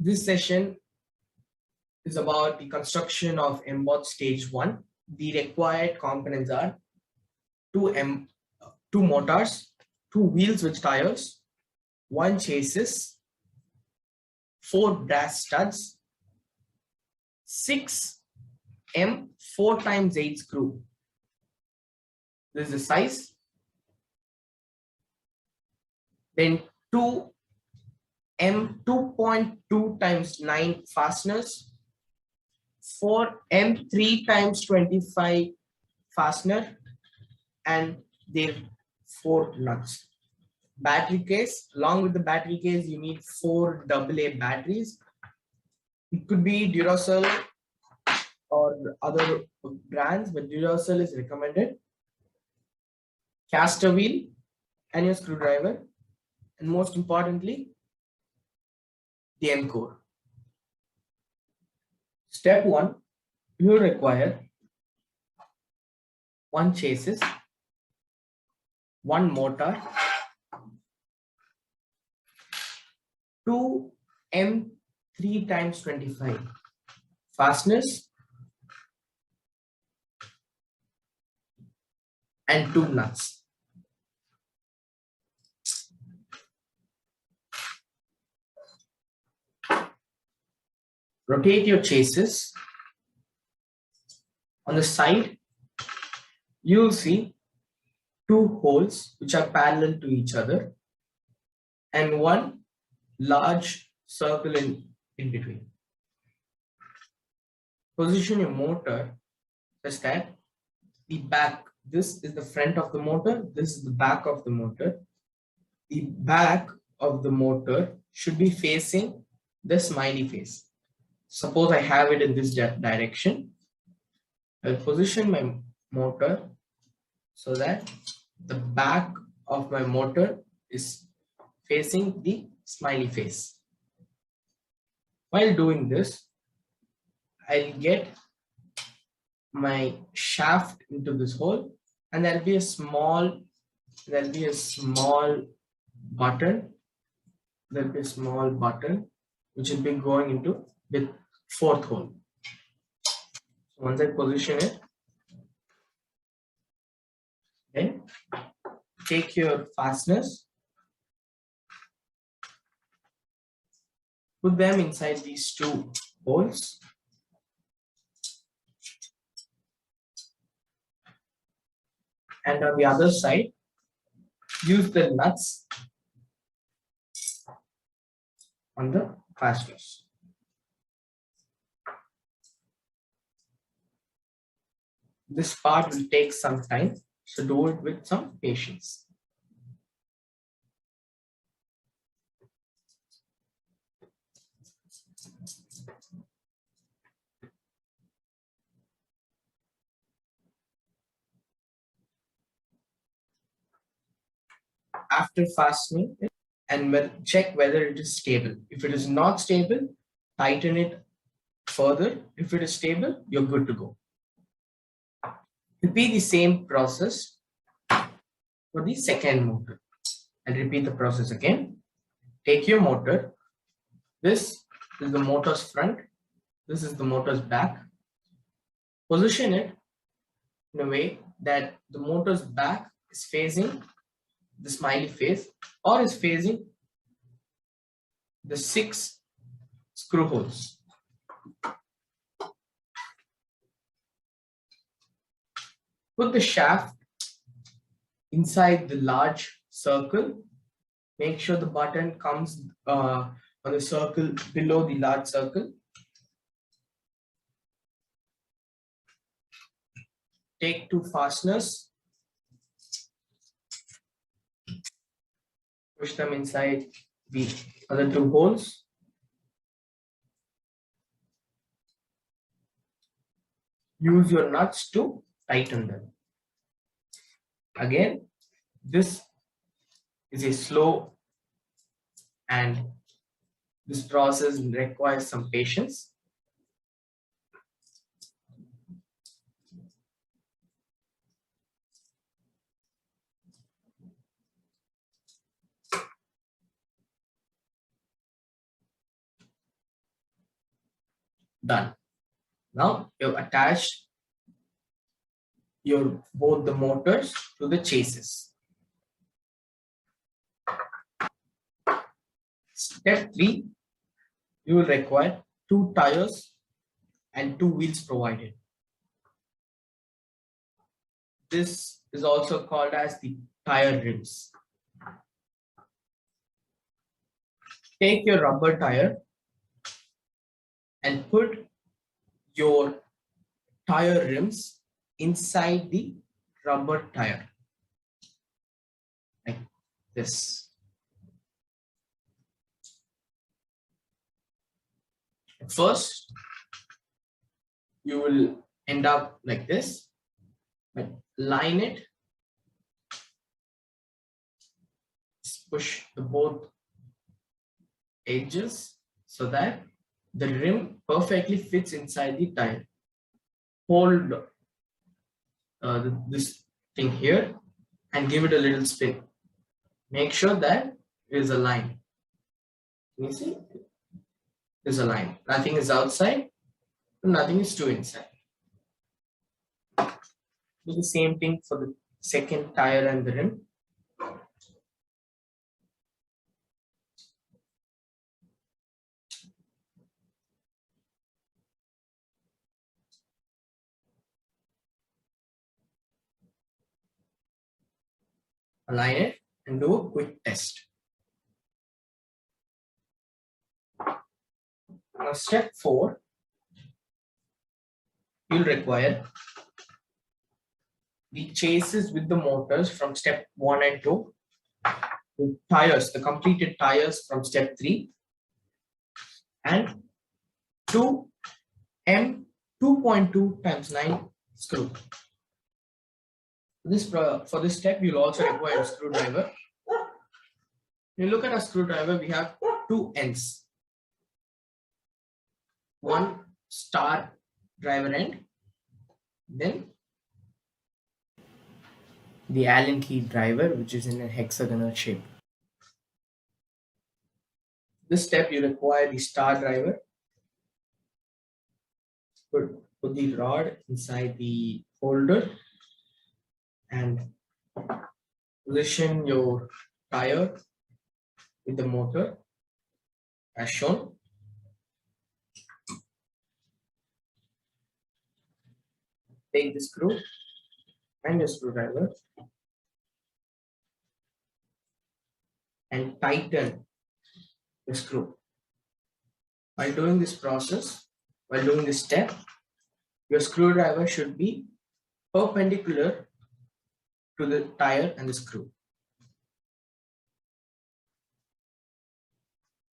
This session is about the construction of mBot stage 1. The required components are two motors, 2 wheels with tires, 1 chassis, 4 brass studs, 6 M 4x8 screw. This is the size. Then 2 M 2.2x9 fasteners, 4 M 3x25 fastener, and their 4 nuts. Battery case. Along with the battery case, you need 4 AA batteries. It could be Duracell or other brands, but Duracell is recommended. Caster wheel and your screwdriver, and most importantly, the M core. Step 1, you will require 1 chassis, 1 motor, 2 M 3x25 fasteners, and 2 nuts. Rotate your chassis. On the side, you will see 2 holes which are parallel to each other and 1 large circle in between. Position your motor such that the back, this is the front of the motor, this is the back of the motor. The back of the motor should be facing the smiley face. Suppose I have it in this direction. I'll position my motor so that the back of my motor is facing the smiley face. While doing this, I'll get my shaft into this hole, and there'll be a small button. There'll be a small button which will be going into the 4th hole. So once I position it, then take your fasteners, put them inside these 2 holes, and on the other side, use the nuts on the fasteners. This part will take some time, so do it with some patience. After fastening it, and check whether it is stable. If it is not stable, tighten it further. If it is stable, you're good to go. Repeat the same process for the second motor. And repeat the process again. Take your motor. This is the motor's front. This is the motor's back. Position it in a way that the motor's back is facing the smiley face or is facing the 6 screw holes. Put the shaft inside the large circle. Make sure the button comes on the circle below the large circle. Take 2 fasteners. Push them inside the other 2 holes. Use your nuts to tighten them. Again, this is a slow and this process requires some patience. Done. Now you've attached both the motors to the chassis. Step 3, you will require 2 tires and 2 wheels provided. This is also called as the tire rims. Take your rubber tire and put your tire rims inside the rubber tire like this. First, you will end up like this, but line it, push the both edges so that the rim perfectly fits inside the tire. Hold this thing here and give it a little spin. Make sure that it is aligned. You see, there's a line. Nothing is outside, nothing is too inside. Do the same thing for the second tire and the rim. Align it and do a quick test. Now, step 4, you'll require the chassis with the motors from step 1 and 2, the tires, the completed tires from step 3, and 2 M 2.2 times 9 screw. For this step, you'll also require a screwdriver. When you look at a screwdriver, we have 2 ends. One star driver end, then the Allen key driver, which is in a hexagonal shape. This step, you require the star driver. Put the rod inside the holder and position your tire with the motor as shown. Take the screw and the screwdriver and tighten the screw. While doing this process, while doing this step, your screwdriver should be perpendicular to the tire and the screw.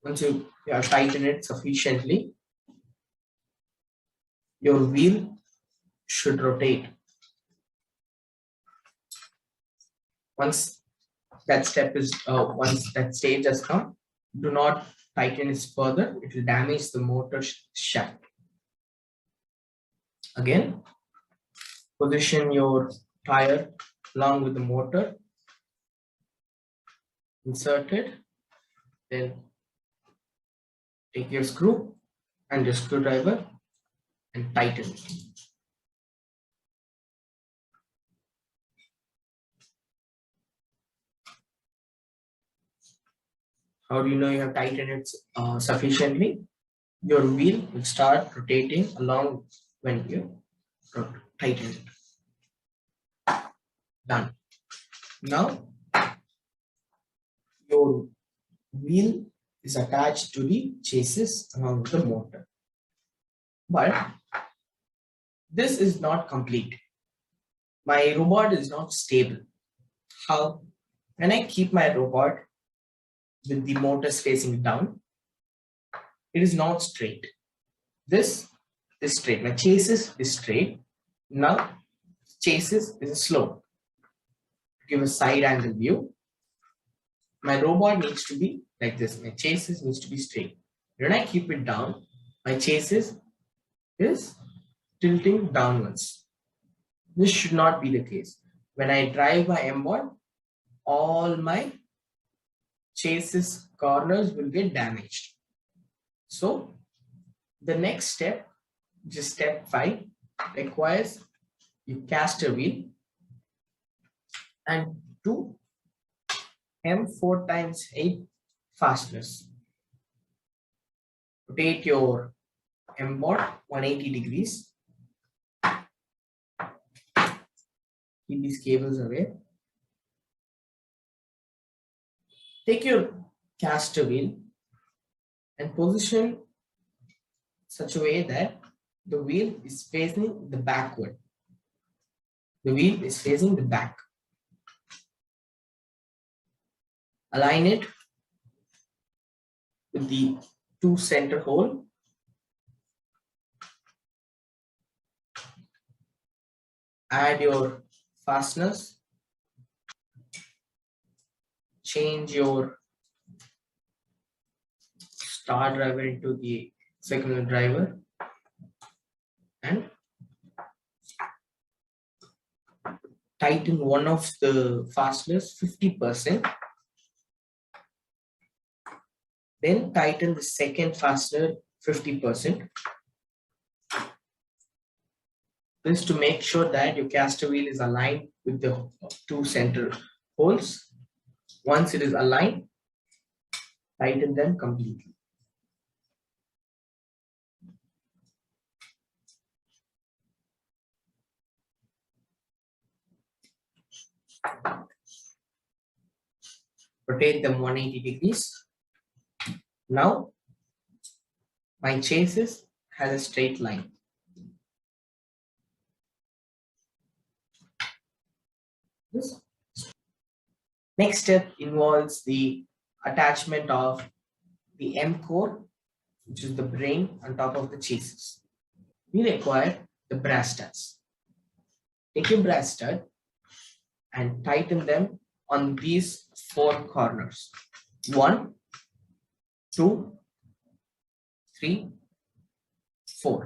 Once you have tightened it sufficiently, your wheel should rotate. Once that stage has come, do not tighten it further. It will damage the motor shaft. Again, position your tire along with the motor, insert it, then take your screw and your screwdriver and tighten it. How do you know you have tightened it sufficiently? Your wheel will start rotating along when you tighten it. Done. Now, your wheel is attached to the chassis along with the motor. But this is not complete. My robot is not stable. How? When I keep my robot with the motors facing down, it is not straight. This is straight. My chassis is straight. Now, chassis is slow. To give a side angle view, my robot needs to be like this. My chassis needs to be straight. When I keep it down, my chassis is tilting downwards. This should not be the case. When I drive my mBot, all my chassis corners will get damaged. So the next step just step 5, requires you cast a wheel and 2 M4 times 8 fasteners. Rotate your mBot 180 degrees. Keep these cables away. Take your caster wheel and position such a way that the wheel is facing the backward. The wheel is facing the back. Align it with the 2 center hole. Add your fasteners. Change your star driver into the secondary driver and tighten one of the fasteners 50%. Then tighten the second fastener 50%. This to make sure that your caster wheel is aligned with the 2 center holes. Once it is aligned, tighten them completely. Rotate them 180 degrees. Now, my chassis has a straight line. This next step involves the attachment of the M core, which is the brain on top of the chassis. We require the brass studs. Take your brass stud and tighten them on these 4 corners. 1, 2, 3, 4.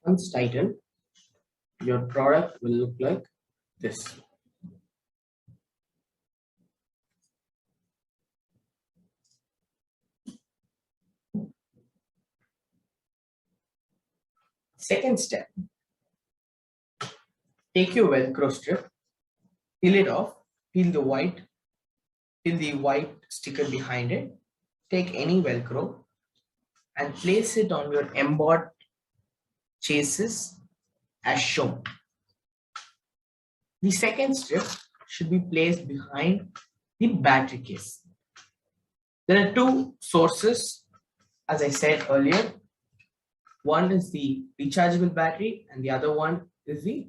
Once tightened, your product will look like this. Second step, take your Velcro strip, peel it off, peel the white sticker behind it, take any Velcro and place it on your mBot chassis as shown. The second strip should be placed behind the battery case. There are 2 sources, as I said earlier. One is the rechargeable battery and the other one is the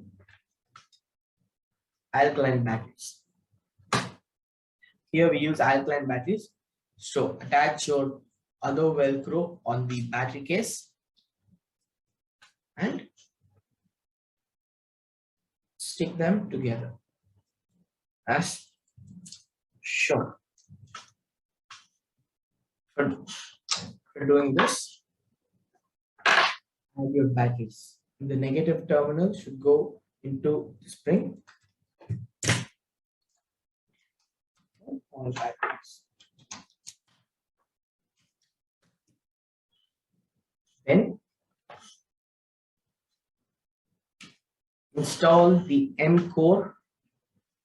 alkaline batteries. Here we use alkaline batteries. So attach your other Velcro on the battery case and stick them together as shown. For doing this, add your batteries. The negative terminal should go into the spring. All batteries. Then install the M core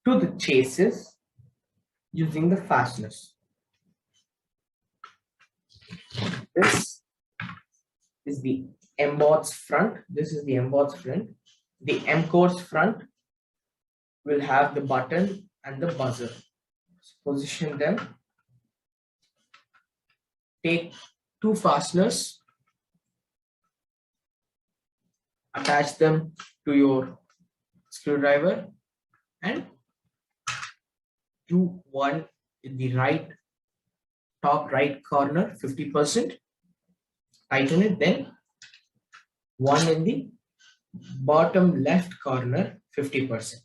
to the chassis using the fasteners. This is the mBot's front. This is the mBot's front. The M core's front will have the button and the buzzer. Position them. Take 2 fasteners, attach them to your screwdriver and do one in the top right corner 50%. Tighten it, then one in the bottom left corner 50%.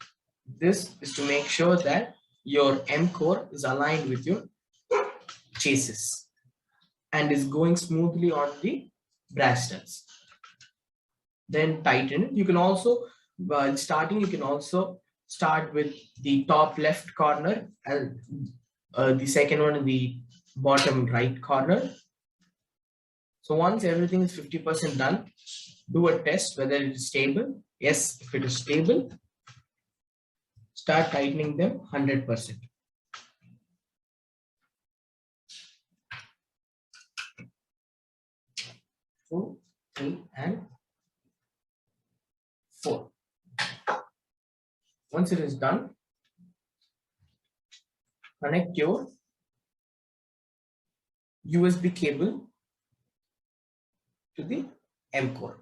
This is to make sure that your M core is aligned with your chassis and is going smoothly on the brass studs. Then tighten it. You can also, while starting, you can also start with the top left corner and the second one in the bottom right corner. So once everything is 50% done, do a test whether it is stable. Yes, if it is stable, start tightening them 100%. Two, three, and 4. Once it is done, connect your USB cable to the M core.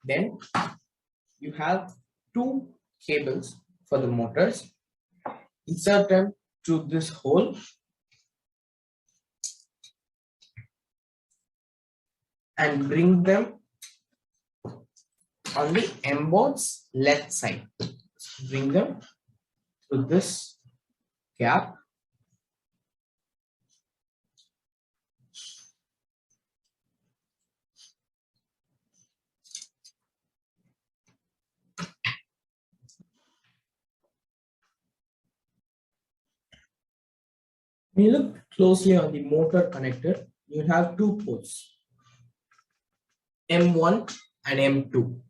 Then you have 2 cables for the motors. Insert them to this hole and bring them on the mBot's left side. Bring them to this gap. When you look closely on the motor connector, you have 2 ports, M1 and M2.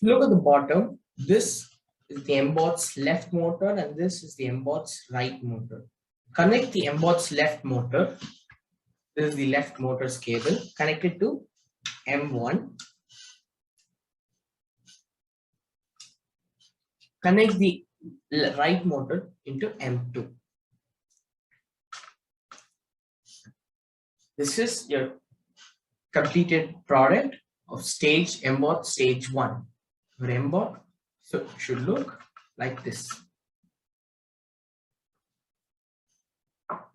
Look at the bottom. This is the mBot's left motor and this is the mBot's right motor. Connect the mBot's left motor. This is the left motor's cable. Connect it to M1. Connect the right motor into M2. This is your completed product of stage mBot stage 1. Your mBot should look like this.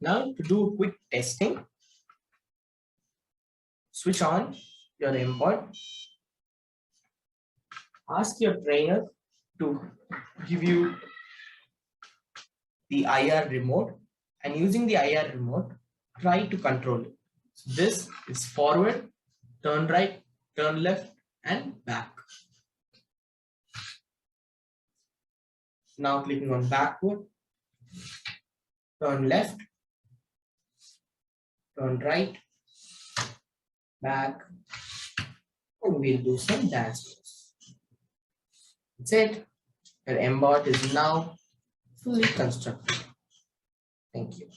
Now to do a quick testing, switch on your mBot. Ask your trainer to give you the IR remote, and using the IR remote, try to control it. So this is forward, turn right, turn left, and back. Now clicking on backward, turn left, turn right, back, and we'll do some dance moves. That's it. Your mBot is now fully constructed. Thank you.